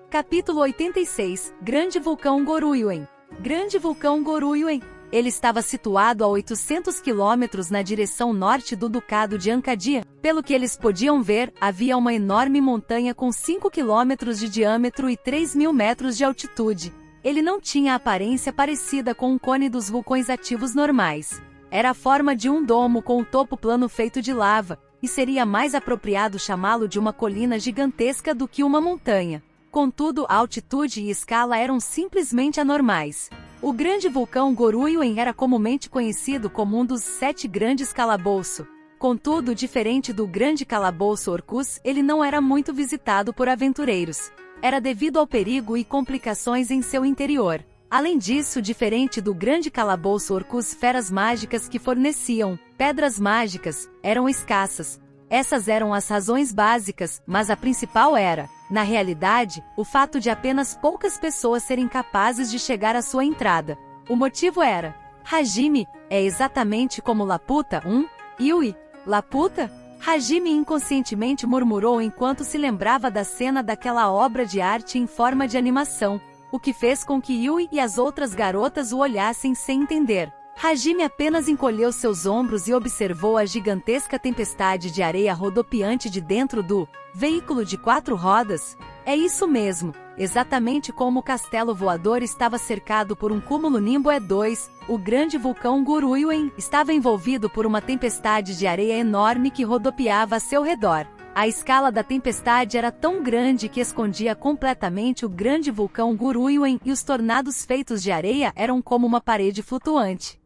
Capítulo 86 – Grande Vulcão Goruiwen. Grande Vulcão Goruiwen. Ele estava situado a 800 quilômetros na direção norte do Ducado de Ancadia. Pelo que eles podiam ver, havia uma enorme montanha com 5 quilômetros de diâmetro e 3.000 metros de altitude. Ele não tinha aparência parecida com um cone dos vulcões ativos normais. Era a forma de um domo com o topo plano feito de lava, e seria mais apropriado chamá-lo de uma colina gigantesca do que uma montanha. Contudo, a altitude e escala eram simplesmente anormais. O grande vulcão Goruiwen era comumente conhecido como um dos 7 grandes calabouço. Contudo, diferente do grande calabouço Orcus, ele não era muito visitado por aventureiros. Era devido ao perigo e complicações em seu interior. Além disso, diferente do grande calabouço Orcus, feras mágicas que forneciam pedras mágicas eram escassas. Essas eram as razões básicas, mas a principal era, na realidade, o fato de apenas poucas pessoas serem capazes de chegar à sua entrada. O motivo era: Hajime, é exatamente como Laputa, Yui, Laputa? Hajime inconscientemente murmurou enquanto se lembrava da cena daquela obra de arte em forma de animação, o que fez com que Yui e as outras garotas o olhassem sem entender. Hajime apenas encolheu seus ombros e observou a gigantesca tempestade de areia rodopiante de dentro do veículo de 4 rodas. É isso mesmo, exatamente como o castelo voador estava cercado por um cúmulo Nimbo E2, o grande vulcão Goruiwen estava envolvido por uma tempestade de areia enorme que rodopiava a seu redor. A escala da tempestade era tão grande que escondia completamente o grande vulcão Goruiwen e os tornados feitos de areia eram como uma parede flutuante.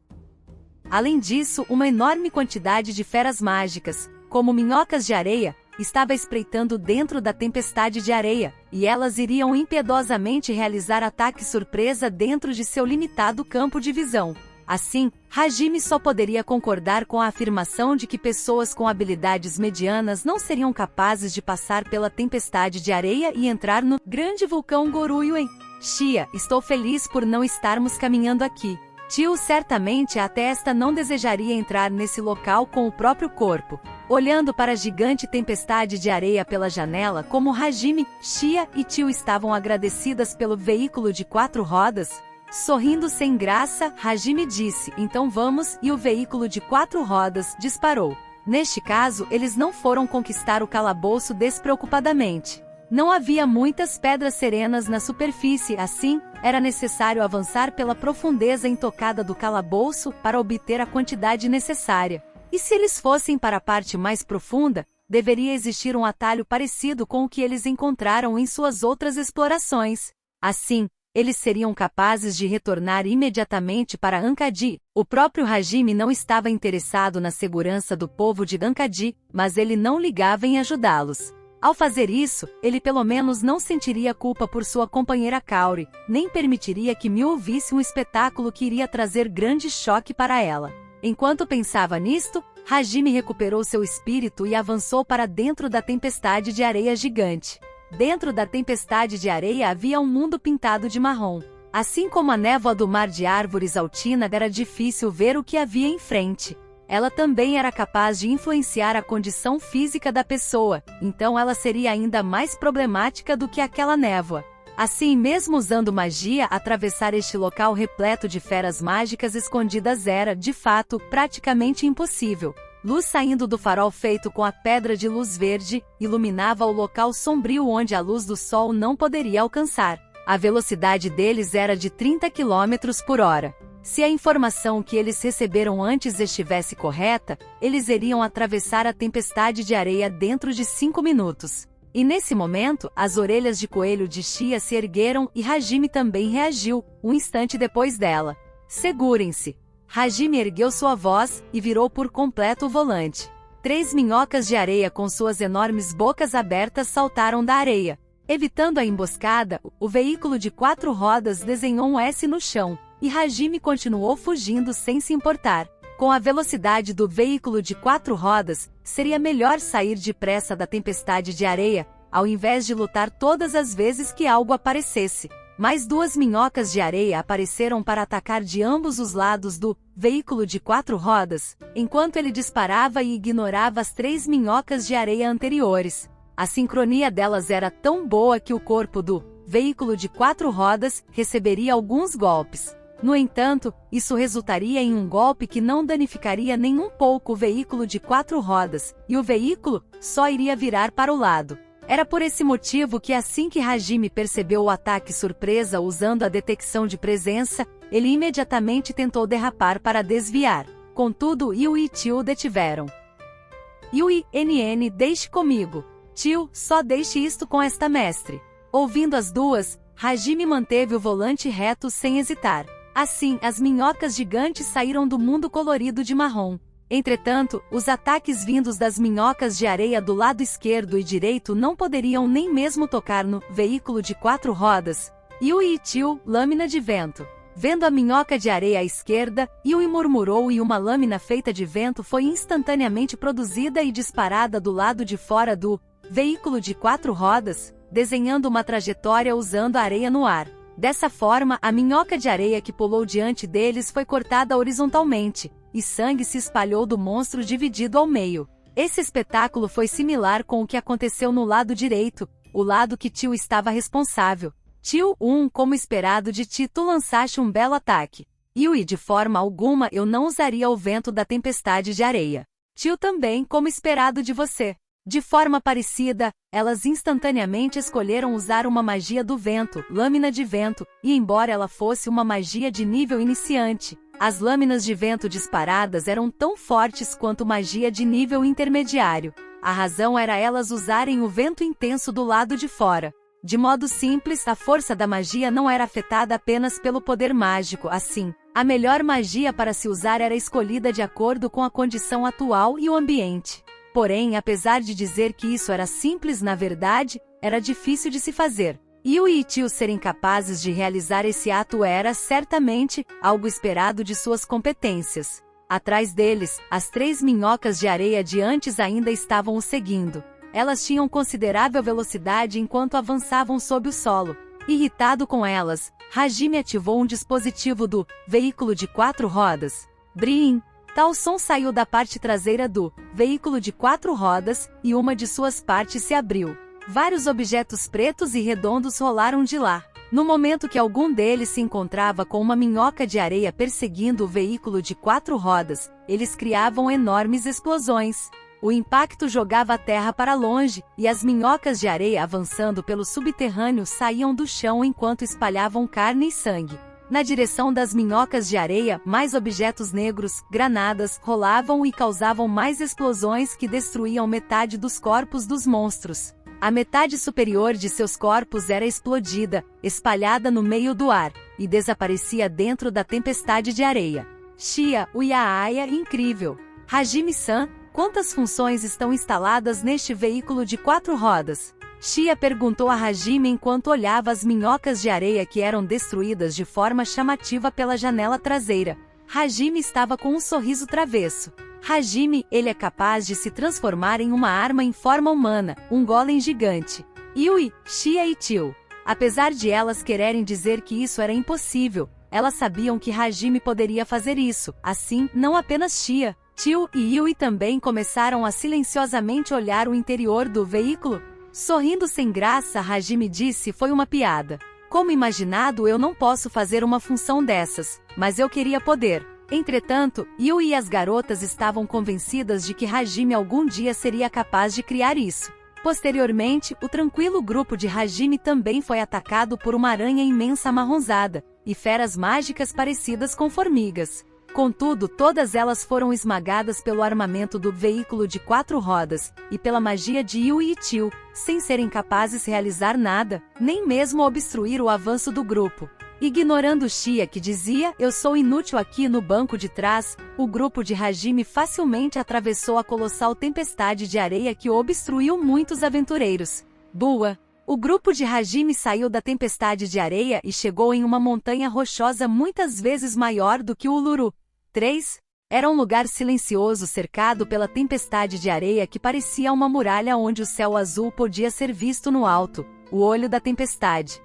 Além disso, uma enorme quantidade de feras mágicas, como minhocas de areia, estava espreitando dentro da tempestade de areia, e elas iriam impiedosamente realizar ataque surpresa dentro de seu limitado campo de visão. Assim, Hajime só poderia concordar com a afirmação de que pessoas com habilidades medianas não seriam capazes de passar pela tempestade de areia e entrar no grande vulcão Goruiwen. Shia, estou feliz por não estarmos caminhando aqui. Tio certamente até esta não desejaria entrar nesse local com o próprio corpo. Olhando para a gigante tempestade de areia pela janela, como Hajime, Shia e Tio estavam agradecidas pelo veículo de 4 rodas. Sorrindo sem graça, Hajime disse: então vamos, e o veículo de 4 rodas disparou. Neste caso, eles não foram conquistar o calabouço despreocupadamente. Não havia muitas pedras serenas na superfície, assim, era necessário avançar pela profundeza intocada do calabouço para obter a quantidade necessária. E se eles fossem para a parte mais profunda, deveria existir um atalho parecido com o que eles encontraram em suas outras explorações. Assim, eles seriam capazes de retornar imediatamente para Ankadi. O próprio Hajime não estava interessado na segurança do povo de Ankadi, mas ele não ligava em ajudá-los. Ao fazer isso, ele pelo menos não sentiria culpa por sua companheira Kaori, nem permitiria que Miu visse um espetáculo que iria trazer grande choque para ela. Enquanto pensava nisto, Hajime recuperou seu espírito e avançou para dentro da tempestade de areia gigante. Dentro da tempestade de areia havia um mundo pintado de marrom. Assim como a névoa do mar de árvores altina, era difícil ver o que havia em frente. Ela também era capaz de influenciar a condição física da pessoa, então ela seria ainda mais problemática do que aquela névoa. Assim, mesmo usando magia, atravessar este local repleto de feras mágicas escondidas era, de fato, praticamente impossível. Luz saindo do farol feito com a pedra de luz verde, iluminava o local sombrio onde a luz do sol não poderia alcançar. A velocidade deles era de 30 km por hora. Se a informação que eles receberam antes estivesse correta, eles iriam atravessar a tempestade de areia dentro de 5 minutos. E nesse momento, as orelhas de coelho de Shia se ergueram e Hajime também reagiu, um instante depois dela. Segurem-se! Hajime ergueu sua voz e virou por completo o volante. 3 minhocas de areia com suas enormes bocas abertas saltaram da areia. Evitando a emboscada, o veículo de 4 rodas desenhou um S no chão. E Hajime continuou fugindo sem se importar. Com a velocidade do veículo de 4 rodas, seria melhor sair depressa da tempestade de areia, ao invés de lutar todas as vezes que algo aparecesse. Mais 2 minhocas de areia apareceram para atacar de ambos os lados do veículo de 4 rodas, enquanto ele disparava e ignorava as 3 minhocas de areia anteriores. A sincronia delas era tão boa que o corpo do veículo de 4 rodas, receberia alguns golpes. No entanto, isso resultaria em um golpe que não danificaria nem um pouco o veículo de 4 rodas, e o veículo só iria virar para o lado. Era por esse motivo que assim que Hajime percebeu o ataque surpresa usando a detecção de presença, ele imediatamente tentou derrapar para desviar. Contudo, Yui e Tio o detiveram. Yui, NN, deixe comigo. Tio, só deixe isto com esta mestre. Ouvindo as duas, Hajime manteve o volante reto sem hesitar. Assim, as minhocas gigantes saíram do mundo colorido de marrom. Entretanto, os ataques vindos das minhocas de areia do lado esquerdo e direito não poderiam nem mesmo tocar no veículo de 4 rodas. Yui e Tio, lâmina de vento. Vendo a minhoca de areia à esquerda, Yui murmurou e uma lâmina feita de vento foi instantaneamente produzida e disparada do lado de fora do veículo de 4 rodas, desenhando uma trajetória usando a areia no ar. Dessa forma, a minhoca de areia que pulou diante deles foi cortada horizontalmente, e sangue se espalhou do monstro dividido ao meio. Esse espetáculo foi similar com o que aconteceu no lado direito, o lado que Tio estava responsável. Tio, como esperado de ti, tu lançaste um belo ataque. Yui, de forma alguma eu não usaria o vento da tempestade de areia. Tio também, como esperado de você. De forma parecida, elas instantaneamente escolheram usar uma magia do vento, lâmina de vento, e embora ela fosse uma magia de nível iniciante, as lâminas de vento disparadas eram tão fortes quanto magia de nível intermediário. A razão era elas usarem o vento intenso do lado de fora. De modo simples, a força da magia não era afetada apenas pelo poder mágico, assim, a melhor magia para se usar era escolhida de acordo com a condição atual e o ambiente. Porém, apesar de dizer que isso era simples, na verdade, era difícil de se fazer. Yui e Tio serem capazes de realizar esse ato era, certamente, algo esperado de suas competências. Atrás deles, as 3 minhocas de areia de antes ainda estavam o seguindo. Elas tinham considerável velocidade enquanto avançavam sob o solo. Irritado com elas, Hajime ativou um dispositivo do veículo de 4 rodas. Brim! Tal som saiu da parte traseira do veículo de 4 rodas, e uma de suas partes se abriu. Vários objetos pretos e redondos rolaram de lá. No momento que algum deles se encontrava com uma minhoca de areia perseguindo o veículo de 4 rodas, eles criavam enormes explosões. O impacto jogava a terra para longe, e as minhocas de areia avançando pelo subterrâneo saíam do chão enquanto espalhavam carne e sangue. Na direção das minhocas de areia, mais objetos negros, granadas, rolavam e causavam mais explosões que destruíam metade dos corpos dos monstros. A metade superior de seus corpos era explodida, espalhada no meio do ar, e desaparecia dentro da tempestade de areia. Shia, o Yaaya, incrível. Hajime-san, quantas funções estão instaladas neste veículo de 4 rodas? Shia perguntou a Hajime enquanto olhava as minhocas de areia que eram destruídas de forma chamativa pela janela traseira. Hajime estava com um sorriso travesso. Hajime, ele é capaz de se transformar em uma arma em forma humana, um golem gigante. Yui, Shia e Tio. Apesar de elas quererem dizer que isso era impossível, elas sabiam que Hajime poderia fazer isso. Assim, não apenas Shia, Tio e Yui também começaram a silenciosamente olhar o interior do veículo. Sorrindo sem graça, Hajime disse: foi uma piada. Como imaginado, eu não posso fazer uma função dessas, mas eu queria poder. Entretanto, Yui e as garotas estavam convencidas de que Hajime algum dia seria capaz de criar isso. Posteriormente, o tranquilo grupo de Hajime também foi atacado por uma aranha imensa amarronzada, e feras mágicas parecidas com formigas. Contudo, todas elas foram esmagadas pelo armamento do veículo de 4 rodas, e pela magia de Yui e Tio, sem serem capazes de realizar nada, nem mesmo obstruir o avanço do grupo. Ignorando Shia que dizia: eu sou inútil aqui no banco de trás, o grupo de Hajime facilmente atravessou a colossal tempestade de areia que obstruiu muitos aventureiros. Boa! O grupo de Hajime saiu da tempestade de areia e chegou em uma montanha rochosa muitas vezes maior do que o Uluru. 3. Era um lugar silencioso cercado pela tempestade de areia que parecia uma muralha onde o céu azul podia ser visto no alto, o olho da tempestade.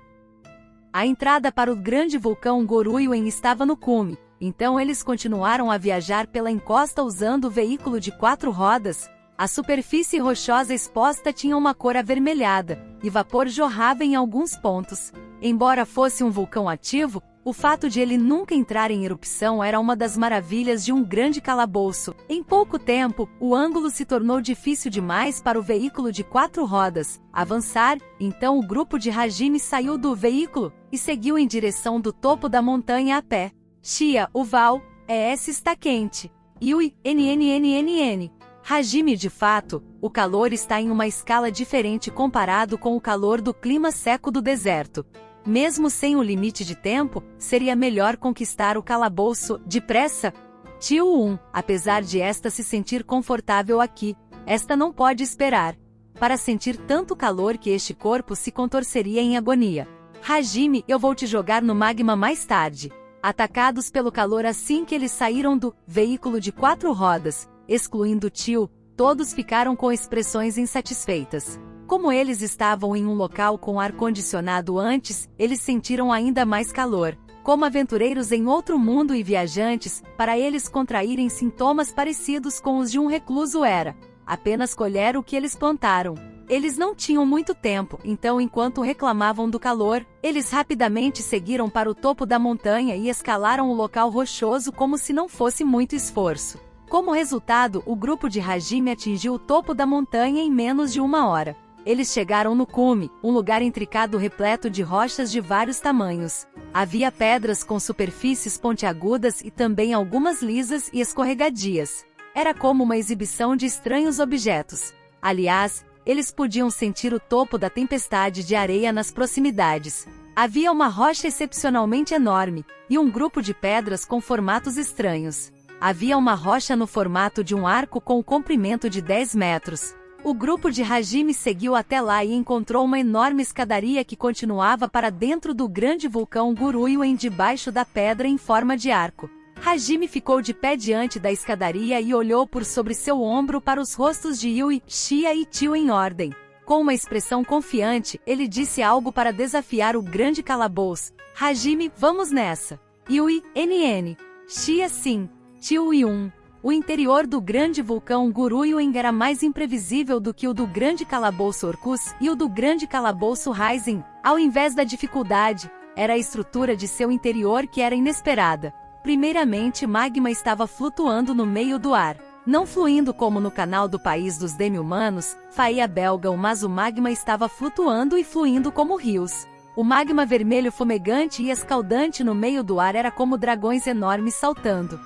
A entrada para o grande vulcão Goryuen estava no cume, então eles continuaram a viajar pela encosta usando o veículo de 4 rodas. A superfície rochosa exposta tinha uma cor avermelhada, e vapor jorrava em alguns pontos. Embora fosse um vulcão ativo, o fato de ele nunca entrar em erupção era uma das maravilhas de um grande calabouço. Em pouco tempo, o ângulo se tornou difícil demais para o veículo de 4 rodas avançar, então o grupo de Hajime saiu do veículo e seguiu em direção do topo da montanha a pé. Chia, Uval, ES está quente. Yui, NNNNN. Hajime, de fato, o calor está em uma escala diferente comparado com o calor do clima seco do deserto. Mesmo sem o limite de tempo, seria melhor conquistar o calabouço depressa? Tio 1, apesar de esta se sentir confortável aqui, esta não pode esperar. Para sentir tanto calor que este corpo se contorceria em agonia. Hajime, eu vou te jogar no magma mais tarde. Atacados pelo calor assim que eles saíram do veículo de 4 rodas, excluindo Tio, todos ficaram com expressões insatisfeitas. Como eles estavam em um local com ar-condicionado antes, eles sentiram ainda mais calor. Como aventureiros em outro mundo e viajantes, para eles contraírem sintomas parecidos com os de um recluso era apenas colher o que eles plantaram. Eles não tinham muito tempo, então enquanto reclamavam do calor, eles rapidamente seguiram para o topo da montanha e escalaram o local rochoso como se não fosse muito esforço. Como resultado, o grupo de Hajime atingiu o topo da montanha em menos de 1 hora. Eles chegaram no cume, um lugar intricado repleto de rochas de vários tamanhos. Havia pedras com superfícies pontiagudas e também algumas lisas e escorregadias. Era como uma exibição de estranhos objetos. Aliás, eles podiam sentir o topo da tempestade de areia nas proximidades. Havia uma rocha excepcionalmente enorme, e um grupo de pedras com formatos estranhos. Havia uma rocha no formato de um arco com um comprimento de 10 metros. O grupo de Hajime seguiu até lá e encontrou uma enorme escadaria que continuava para dentro do grande vulcão Guruyuan debaixo da pedra em forma de arco. Hajime ficou de pé diante da escadaria e olhou por sobre seu ombro para os rostos de Yui, Chia e Tio em ordem. Com uma expressão confiante, ele disse algo para desafiar o grande calabouço. Hajime, vamos nessa. Yui, NN. Chia sim. Tio Yun. O interior do grande vulcão Guruyuan era mais imprevisível do que o do grande calabouço Orcus e o do grande calabouço Rising. Ao invés da dificuldade, era a estrutura de seu interior que era inesperada. Primeiramente, magma estava flutuando no meio do ar. Não fluindo como no canal do país dos demi-humanos, Faia Belga, mas o magma estava flutuando e fluindo como rios. O magma vermelho fumegante e escaldante no meio do ar era como dragões enormes saltando.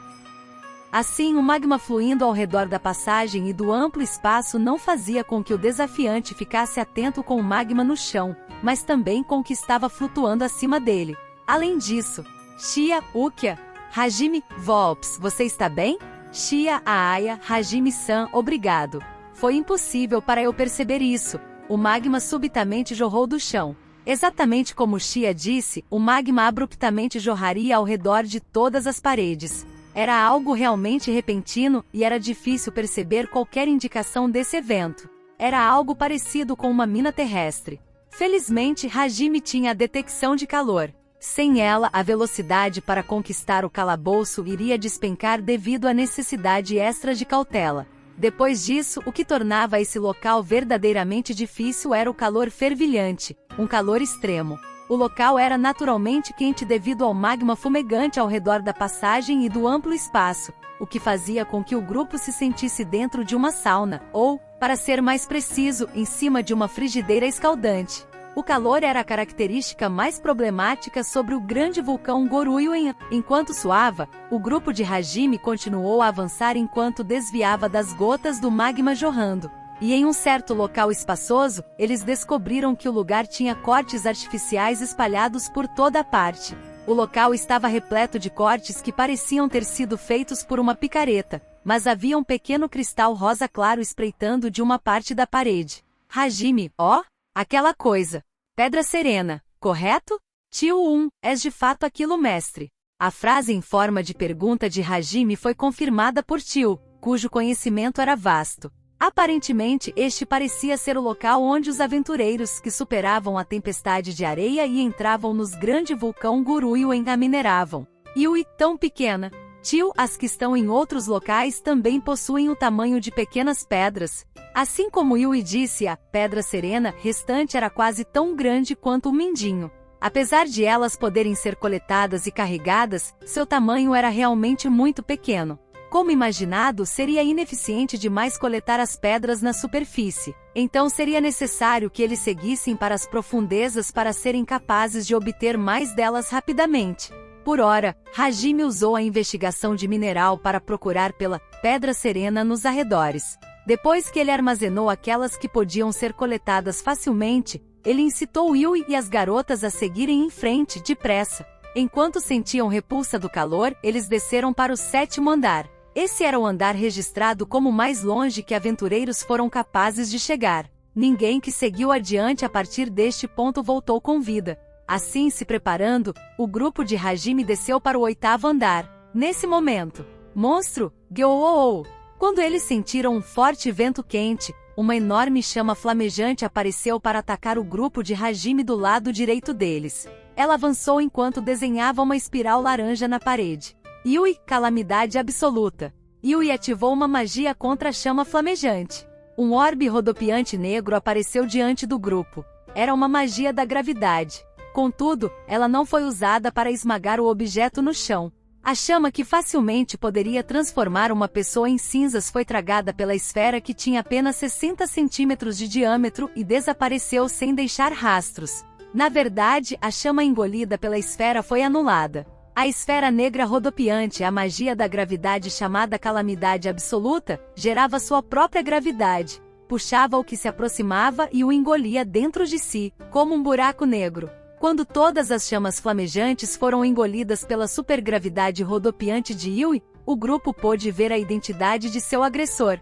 Assim, o magma fluindo ao redor da passagem e do amplo espaço não fazia com que o desafiante ficasse atento com o magma no chão, mas também com o que estava flutuando acima dele. Além disso, Chia, Ukia, Hajime, Volps, você está bem? Chia, Aaya, Hajime-san, obrigado. Foi impossível para eu perceber isso. O magma subitamente jorrou do chão. Exatamente como Chia disse, o magma abruptamente jorraria ao redor de todas as paredes. Era algo realmente repentino e era difícil perceber qualquer indicação desse evento. Era algo parecido com uma mina terrestre. Felizmente, Hajime tinha a detecção de calor. Sem ela, a velocidade para conquistar o calabouço iria despencar devido à necessidade extra de cautela. Depois disso, o que tornava esse local verdadeiramente difícil era o calor fervilhante, um calor extremo. O local era naturalmente quente devido ao magma fumegante ao redor da passagem e do amplo espaço, o que fazia com que o grupo se sentisse dentro de uma sauna, ou, para ser mais preciso, em cima de uma frigideira escaldante. O calor era a característica mais problemática sobre o grande vulcão Guruyuan. Enquanto suava, o grupo de Hajime continuou a avançar enquanto desviava das gotas do magma jorrando. E em um certo local espaçoso, eles descobriram que o lugar tinha cortes artificiais espalhados por toda a parte. O local estava repleto de cortes que pareciam ter sido feitos por uma picareta, mas havia um pequeno cristal rosa claro espreitando de uma parte da parede. Hajime, ó, aquela coisa. Pedra serena, correto? Tio 1, és de fato aquilo, mestre. A frase em forma de pergunta de Hajime foi confirmada por Tio, cujo conhecimento era vasto. Aparentemente, este parecia ser o local onde os aventureiros que superavam a tempestade de areia e entravam nos grande vulcão Guruyuan a mineravam. Yui, tão pequena. Tio, as que estão em outros locais também possuem o tamanho de pequenas pedras. Assim como Yui disse, a pedra serena restante era quase tão grande quanto o mindinho. Apesar de elas poderem ser coletadas e carregadas, seu tamanho era realmente muito pequeno. Como imaginado, seria ineficiente demais coletar as pedras na superfície. Então seria necessário que eles seguissem para as profundezas para serem capazes de obter mais delas rapidamente. Por ora, Hajime usou a investigação de mineral para procurar pela pedra serena nos arredores. Depois que ele armazenou aquelas que podiam ser coletadas facilmente, ele incitou Yui e as garotas a seguirem em frente, depressa. Enquanto sentiam repulsa do calor, eles desceram para o 7º andar. Esse era o andar registrado como o mais longe que aventureiros foram capazes de chegar. Ninguém que seguiu adiante a partir deste ponto voltou com vida. Assim, se preparando, o grupo de Hajime desceu para o 8º andar. Nesse momento, monstro, Gyo-oh-oh! Quando eles sentiram um forte vento quente, uma enorme chama flamejante apareceu para atacar o grupo de Hajime do lado direito deles. Ela avançou enquanto desenhava uma espiral laranja na parede. Yui, calamidade absoluta. Yui ativou uma magia contra a chama flamejante. Um orbe rodopiante negro apareceu diante do grupo. Era uma magia da gravidade. Contudo, ela não foi usada para esmagar o objeto no chão. A chama que facilmente poderia transformar uma pessoa em cinzas foi tragada pela esfera que tinha apenas 60 centímetros de diâmetro e desapareceu sem deixar rastros. Na verdade, a chama engolida pela esfera foi anulada. A esfera negra rodopiante, a magia da gravidade chamada calamidade absoluta, gerava sua própria gravidade, puxava o que se aproximava e o engolia dentro de si, como um buraco negro. Quando todas as chamas flamejantes foram engolidas pela supergravidade rodopiante de Yui, o grupo pôde ver a identidade de seu agressor.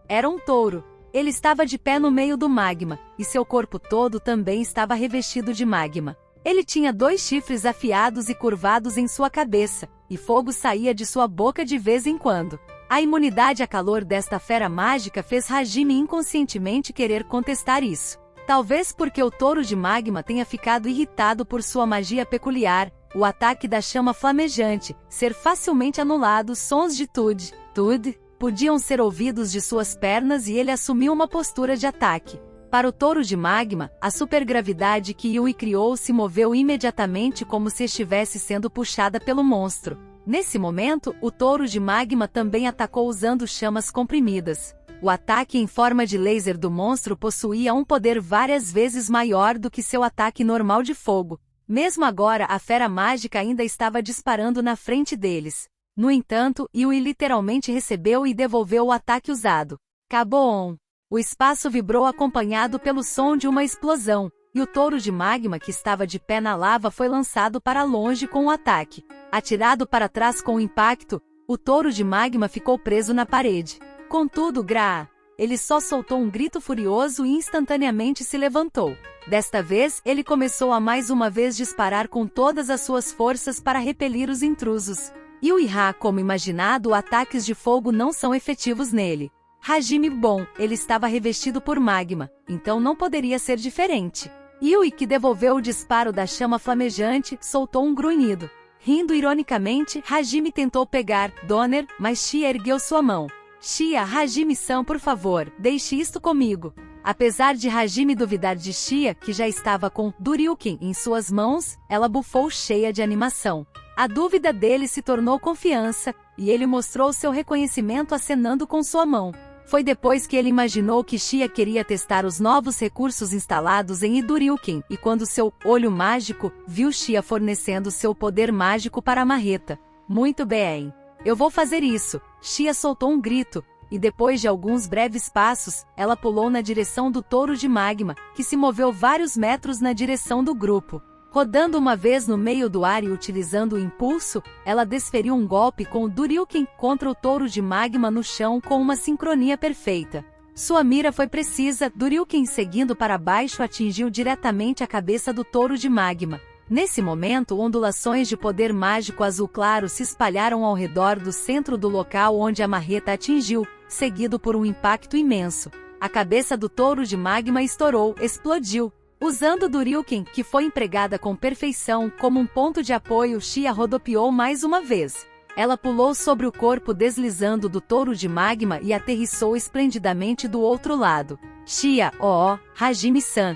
Era um touro. Ele estava de pé no meio do magma, e seu corpo todo também estava revestido de magma. Ele tinha 2 chifres afiados e curvados em sua cabeça, e fogo saía de sua boca de vez em quando. A imunidade a calor desta fera mágica fez Hajime inconscientemente querer contestar isso. Talvez porque o touro de magma tenha ficado irritado por sua magia peculiar, o ataque da chama flamejante, ser facilmente anulado, sons de Tud podiam ser ouvidos de suas pernas e ele assumiu uma postura de ataque. Para o touro de magma, a supergravidade que Yui criou se moveu imediatamente como se estivesse sendo puxada pelo monstro. Nesse momento, o touro de magma também atacou usando chamas comprimidas. O ataque em forma de laser do monstro possuía um poder várias vezes maior do que seu ataque normal de fogo. Mesmo agora, a fera mágica ainda estava disparando na frente deles. No entanto, Yui literalmente recebeu e devolveu o ataque usado. Kaboom! O espaço vibrou acompanhado pelo som de uma explosão, e o touro de magma que estava de pé na lava foi lançado para longe com o ataque. Atirado para trás com o impacto, o touro de magma ficou preso na parede. Contudo, ele só soltou um grito furioso e instantaneamente se levantou. Desta vez, ele começou a mais uma vez disparar com todas as suas forças para repelir os intrusos. Yui-ha, como imaginado, ataques de fogo não são efetivos nele. Hajime, bom, ele estava revestido por magma, então não poderia ser diferente. Yui, que devolveu o disparo da chama flamejante, soltou um grunhido. Rindo ironicamente, Hajime tentou pegar Donner, mas Shia ergueu sua mão. Shia, Hajime-san, por favor, deixe isto comigo. Apesar de Hajime duvidar de Shia, que já estava com Duryuken em suas mãos, ela bufou cheia de animação. A dúvida dele se tornou confiança, e ele mostrou seu reconhecimento acenando com sua mão. Foi depois que ele imaginou que Shia queria testar os novos recursos instalados em Duryuken, e quando seu olho mágico viu Shia fornecendo seu poder mágico para a marreta. Muito bem. Eu vou fazer isso. Shia soltou um grito, e depois de alguns breves passos, ela pulou na direção do touro de magma, que se moveu vários metros na direção do grupo. Rodando uma vez no meio do ar e utilizando o impulso, ela desferiu um golpe com o Duryuken contra o touro de magma no chão com uma sincronia perfeita. Sua mira foi precisa, Duryuken seguindo para baixo atingiu diretamente a cabeça do touro de magma. Nesse momento, ondulações de poder mágico azul claro se espalharam ao redor do centro do local onde a marreta atingiu, seguido por um impacto imenso. A cabeça do touro de magma estourou, explodiu. Usando Duryuken, que foi empregada com perfeição como um ponto de apoio, Shia rodopiou mais uma vez. Ela pulou sobre o corpo deslizando do touro de magma e aterrissou esplendidamente do outro lado. Shia, Hajime-san,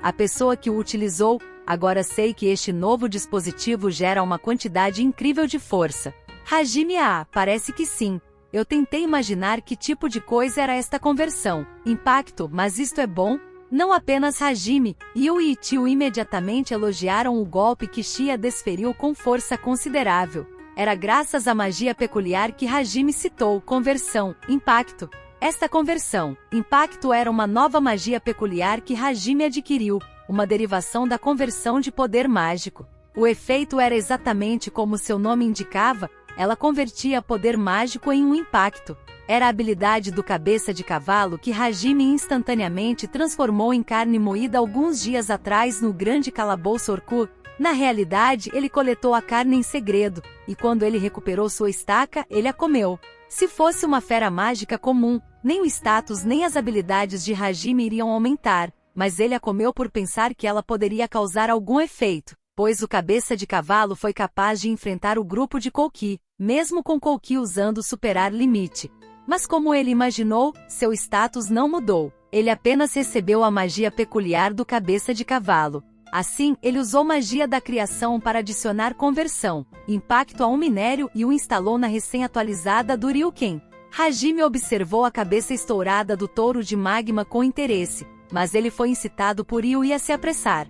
a pessoa que o utilizou, agora sei que este novo dispositivo gera uma quantidade incrível de força. Hajime, parece que sim. Eu tentei imaginar que tipo de coisa era esta conversão. Impacto, mas isto é bom? Não apenas Hajime, Yui e Tio imediatamente elogiaram o golpe que Shia desferiu com força considerável. Era graças à magia peculiar que Hajime citou, conversão, impacto. Esta conversão, impacto era uma nova magia peculiar que Hajime adquiriu, uma derivação da conversão de poder mágico. O efeito era exatamente como seu nome indicava, ela convertia poder mágico em um impacto. Era a habilidade do cabeça de cavalo que Hajime instantaneamente transformou em carne moída alguns dias atrás no grande calabouço Orku. Na realidade, ele coletou a carne em segredo, e quando ele recuperou sua estaca, ele a comeu. Se fosse uma fera mágica comum, nem o status nem as habilidades de Hajime iriam aumentar, mas ele a comeu por pensar que ela poderia causar algum efeito, pois o cabeça de cavalo foi capaz de enfrentar o grupo de Kouki, mesmo com Kouki usando superar limite. Mas como ele imaginou, seu status não mudou, ele apenas recebeu a magia peculiar do cabeça de cavalo. Assim, ele usou magia da criação para adicionar conversão, impacto a um minério e o instalou na recém-atualizada do Ryuken. Hajime observou a cabeça estourada do touro de magma com interesse, mas ele foi incitado por Yui a se apressar.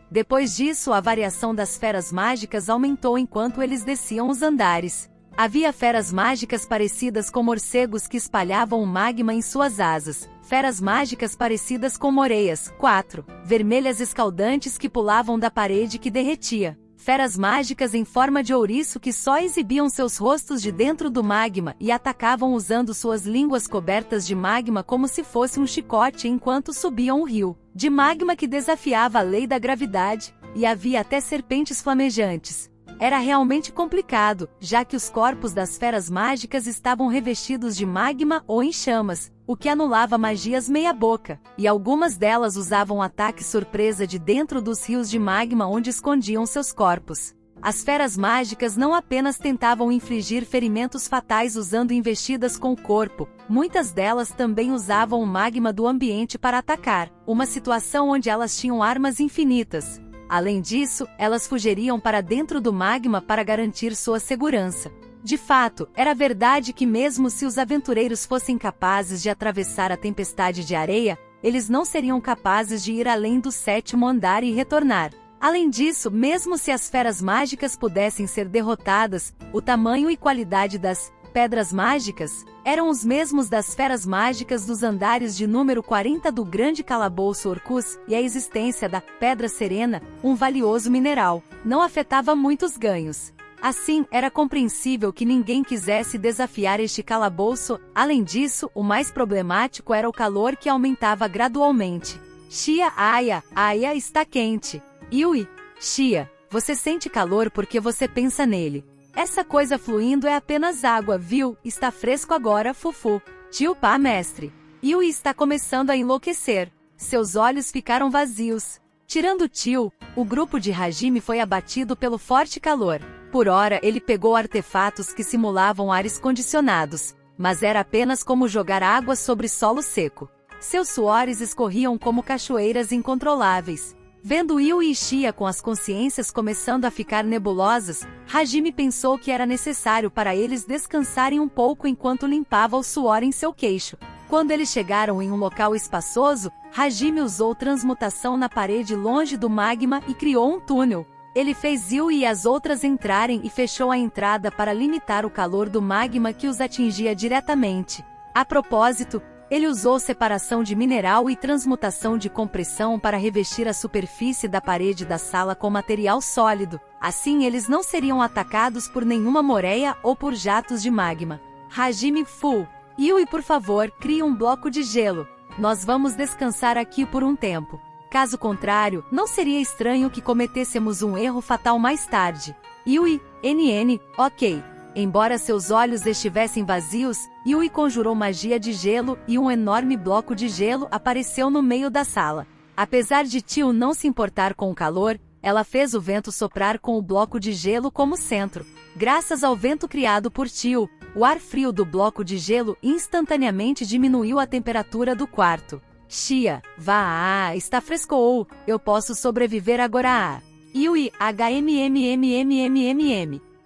Depois disso, a variação das feras mágicas aumentou enquanto eles desciam os andares. Havia feras mágicas parecidas com morcegos que espalhavam o magma em suas asas, feras mágicas parecidas com moreias, 4, vermelhas escaldantes que pulavam da parede que derretia, feras mágicas em forma de ouriço que só exibiam seus rostos de dentro do magma e atacavam usando suas línguas cobertas de magma como se fosse um chicote enquanto subiam o rio, de magma que desafiava a lei da gravidade, e havia até serpentes flamejantes. Era realmente complicado, já que os corpos das feras mágicas estavam revestidos de magma ou em chamas, o que anulava magias meia-boca, e algumas delas usavam ataque surpresa de dentro dos rios de magma onde escondiam seus corpos. As feras mágicas não apenas tentavam infligir ferimentos fatais usando investidas com o corpo, muitas delas também usavam o magma do ambiente para atacar, uma situação onde elas tinham armas infinitas. Além disso, elas fugiriam para dentro do magma para garantir sua segurança. De fato, era verdade que mesmo se os aventureiros fossem capazes de atravessar a tempestade de areia, eles não seriam capazes de ir além do 7º andar e retornar. Além disso, mesmo se as feras mágicas pudessem ser derrotadas, o tamanho e qualidade das pedras mágicas eram os mesmos das feras mágicas dos andares de número 40 do grande calabouço Orcus, e a existência da pedra serena, um valioso mineral, não afetava muitos ganhos. Assim, era compreensível que ninguém quisesse desafiar este calabouço. Além disso, o mais problemático era o calor que aumentava gradualmente. Shia, Aya está quente. Yui, Shia, você sente calor porque você pensa nele. Essa coisa fluindo é apenas água, viu? Está fresco agora, Fufu. Tio Pá, mestre. Yui está começando a enlouquecer. Seus olhos ficaram vazios. Tirando Tio, o grupo de Hajime foi abatido pelo forte calor. Por ora, ele pegou artefatos que simulavam ares condicionados, mas era apenas como jogar água sobre solo seco. Seus suores escorriam como cachoeiras incontroláveis. Vendo Yui e Shia com as consciências começando a ficar nebulosas, Hajime pensou que era necessário para eles descansarem um pouco enquanto limpava o suor em seu queixo. Quando eles chegaram em um local espaçoso, Hajime usou transmutação na parede longe do magma e criou um túnel. Ele fez Yui e as outras entrarem e fechou a entrada para limitar o calor do magma que os atingia diretamente. A propósito, ele usou separação de mineral e transmutação de compressão para revestir a superfície da parede da sala com material sólido. Assim eles não seriam atacados por nenhuma moreia ou por jatos de magma. Hajime Fu. Yui, por favor, crie um bloco de gelo. Nós vamos descansar aqui por um tempo. Caso contrário, não seria estranho que cometêssemos um erro fatal mais tarde. Yui, ok. Embora seus olhos estivessem vazios, Yui conjurou magia de gelo e um enorme bloco de gelo apareceu no meio da sala. Apesar de Tio não se importar com o calor, Ela fez o vento soprar com o bloco de gelo como centro. Graças ao vento criado por Tio, o ar frio do bloco de gelo instantaneamente diminuiu a temperatura do quarto. Xia, vá, está frescou, eu posso sobreviver agora. Yui, HMMMMMMM.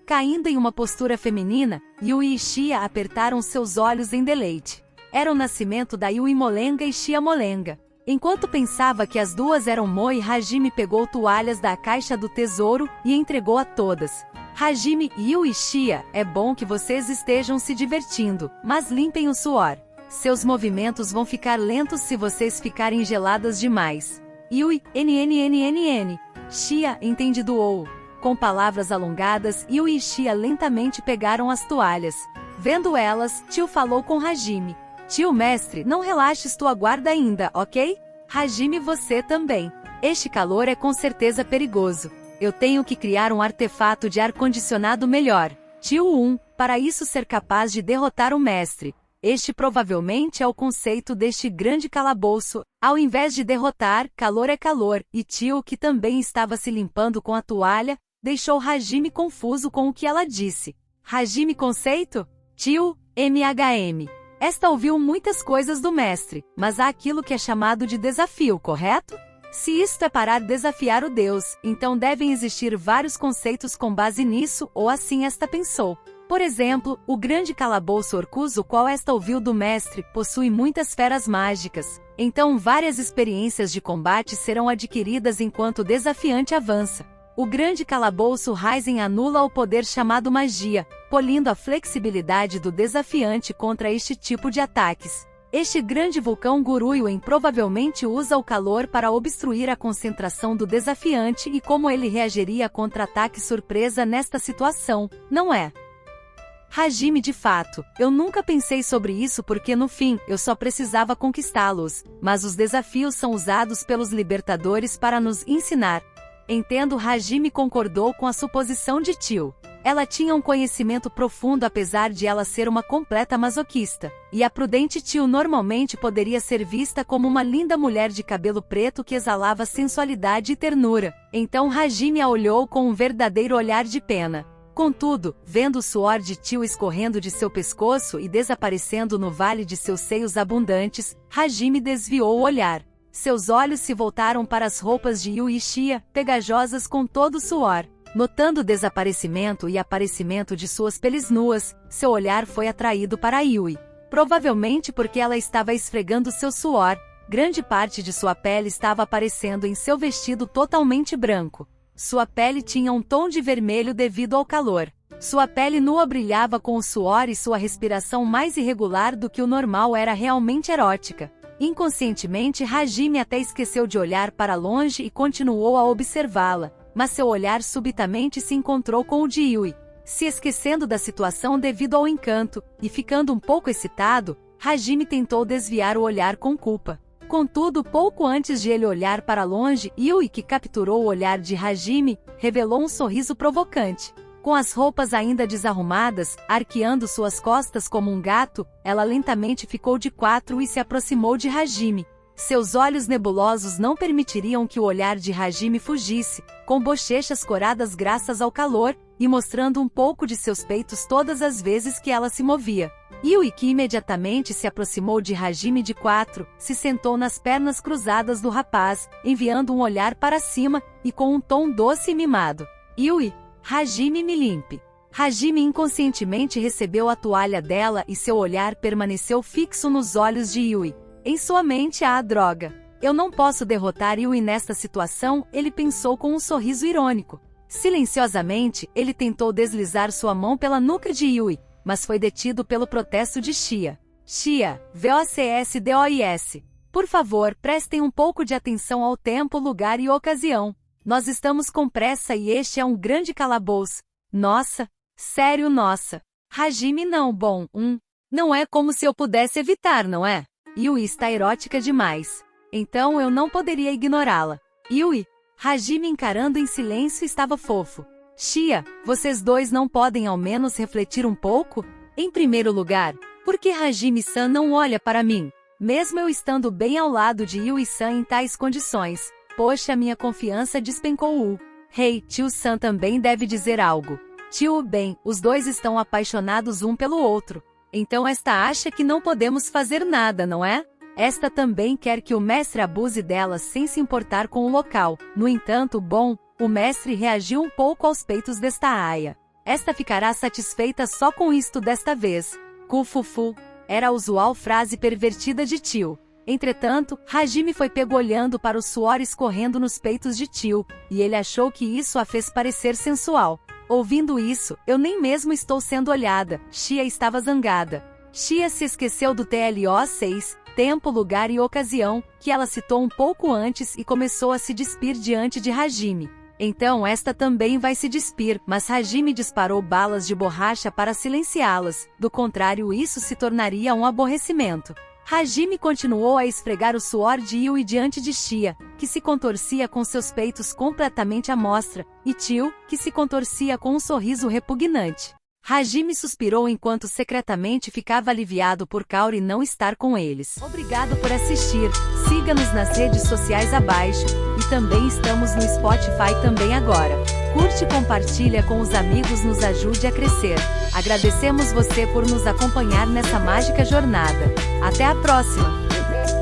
Caindo em uma postura feminina, Yui e Xia apertaram seus olhos em deleite. Era o nascimento da Yui Molenga e Xia Molenga. Enquanto pensava que as duas eram Mo e Hajime pegou toalhas da caixa do tesouro e entregou a todas. Hajime, Yui e Xia, é bom que vocês estejam se divertindo, mas limpem o suor. Seus movimentos vão ficar lentos se vocês ficarem geladas demais. Yui, NNNNN. Xia, entendido ou. Com palavras alongadas, Yui e Xia lentamente pegaram as toalhas. Vendo elas, Tio falou com Hajime. Tio mestre, não relaxes tua guarda ainda, ok? Hajime, você também. Este calor é com certeza perigoso. Eu tenho que criar um artefato de ar-condicionado melhor. Tio 1, para isso ser capaz de derrotar o mestre. Este provavelmente é o conceito deste grande calabouço. Ao invés de derrotar, calor é calor, e Tio, que também estava se limpando com a toalha, deixou Hajime confuso com o que ela disse. Hajime conceito? Tio, MHM. Esta ouviu muitas coisas do mestre, mas há aquilo que é chamado de desafio, correto? Se isto é parar de desafiar o Deus, então devem existir vários conceitos com base nisso, ou assim esta pensou. Por exemplo, o grande calabouço Orcuso, qual esta ouviu do mestre, possui muitas feras mágicas. Então várias experiências de combate serão adquiridas enquanto o desafiante avança. O grande calabouço Raizen anula o poder chamado magia, polindo a flexibilidade do desafiante contra este tipo de ataques. Este grande vulcão Guruiwen provavelmente usa o calor para obstruir a concentração do desafiante e como ele reagiria contra ataque surpresa nesta situação, não é? Hajime, de fato, eu nunca pensei sobre isso porque no fim, eu só precisava conquistá-los, mas os desafios são usados pelos libertadores para nos ensinar. Entendo. Hajime concordou com a suposição de Tio. Ela tinha um conhecimento profundo apesar de ela ser uma completa masoquista, e a prudente Tio normalmente poderia ser vista como uma linda mulher de cabelo preto que exalava sensualidade e ternura. Então Hajime a olhou com um verdadeiro olhar de pena. Contudo, vendo o suor de Tio escorrendo de seu pescoço e desaparecendo no vale de seus seios abundantes, Hajime desviou o olhar. Seus olhos se voltaram para as roupas de Yui e Xia, pegajosas com todo o suor. Notando o desaparecimento e aparecimento de suas peles nuas, seu olhar foi atraído para Yui. Provavelmente porque ela estava esfregando seu suor, grande parte de sua pele estava aparecendo em seu vestido totalmente branco. Sua pele tinha um tom de vermelho devido ao calor. Sua pele nua brilhava com o suor e sua respiração mais irregular do que o normal era realmente erótica. Inconscientemente, Hajime até esqueceu de olhar para longe e continuou a observá-la, mas seu olhar subitamente se encontrou com o de Yui. Se esquecendo da situação devido ao encanto, e ficando um pouco excitado, Hajime tentou desviar o olhar com culpa. Contudo, pouco antes de ele olhar para longe, Yui, que capturou o olhar de Hajime, revelou um sorriso provocante. Com as roupas ainda desarrumadas, arqueando suas costas como um gato, ela lentamente ficou de quatro e se aproximou de Hajime. Seus olhos nebulosos não permitiriam que o olhar de Hajime fugisse, com bochechas coradas graças ao calor, e mostrando um pouco de seus peitos todas as vezes que ela se movia. Yui, que imediatamente se aproximou de Hajime de quatro, se sentou nas pernas cruzadas do rapaz, enviando um olhar para cima, e com um tom doce e mimado. Yui, Hajime, me limpe. Hajime inconscientemente recebeu a toalha dela e seu olhar permaneceu fixo nos olhos de Yui. Em sua mente há a droga. Eu não posso derrotar Yui nesta situação, ele pensou com um sorriso irônico. Silenciosamente, ele tentou deslizar sua mão pela nuca de Yui, mas foi detido pelo protesto de Xia. Xia, VOCSDOIS. Por favor, prestem um pouco de atenção ao tempo, lugar e ocasião. Nós estamos com pressa e este é um grande calabouço. Nossa, sério, nossa. Hajime não, bom, não é como se eu pudesse evitar, não é? Yui está erótica demais. Então eu não poderia ignorá-la. Yui, Hajime encarando em silêncio estava fofo. Xia, vocês dois não podem ao menos refletir um pouco? Em primeiro lugar, por que Hajime-san não olha para mim? Mesmo eu estando bem ao lado de Yui-san em tais condições. Poxa, minha confiança despencou. Hey, tio Sam também deve dizer algo. Tio Ben, os dois estão apaixonados um pelo outro. Então esta acha que não podemos fazer nada, não é? Esta também quer que o mestre abuse dela sem se importar com o local. No entanto, bom, o mestre reagiu um pouco aos peitos desta aia. Esta ficará satisfeita só com isto desta vez. Cufufu. Era a usual frase pervertida de tio. Entretanto, Hajime foi pego olhando para o suor escorrendo nos peitos de tio, e ele achou que isso a fez parecer sensual. Ouvindo isso, eu nem mesmo estou sendo olhada. Shia estava zangada. Shia se esqueceu do TLO6, tempo, lugar e ocasião, que ela citou um pouco antes e começou a se despir diante de Hajime. Então esta também vai se despir, mas Hajime disparou balas de borracha para silenciá-las, do contrário isso se tornaria um aborrecimento. Hajime continuou a esfregar o suor de Yui diante de Shia, que se contorcia com seus peitos completamente à mostra, e Tio, que se contorcia com um sorriso repugnante. Hajime suspirou enquanto secretamente ficava aliviado por Kaori não estar com eles. Obrigado por assistir, siga-nos nas redes sociais abaixo, e também estamos no Spotify também agora. Curte e compartilha com os amigos, nos ajude a crescer. Agradecemos você por nos acompanhar nessa mágica jornada. Até a próxima!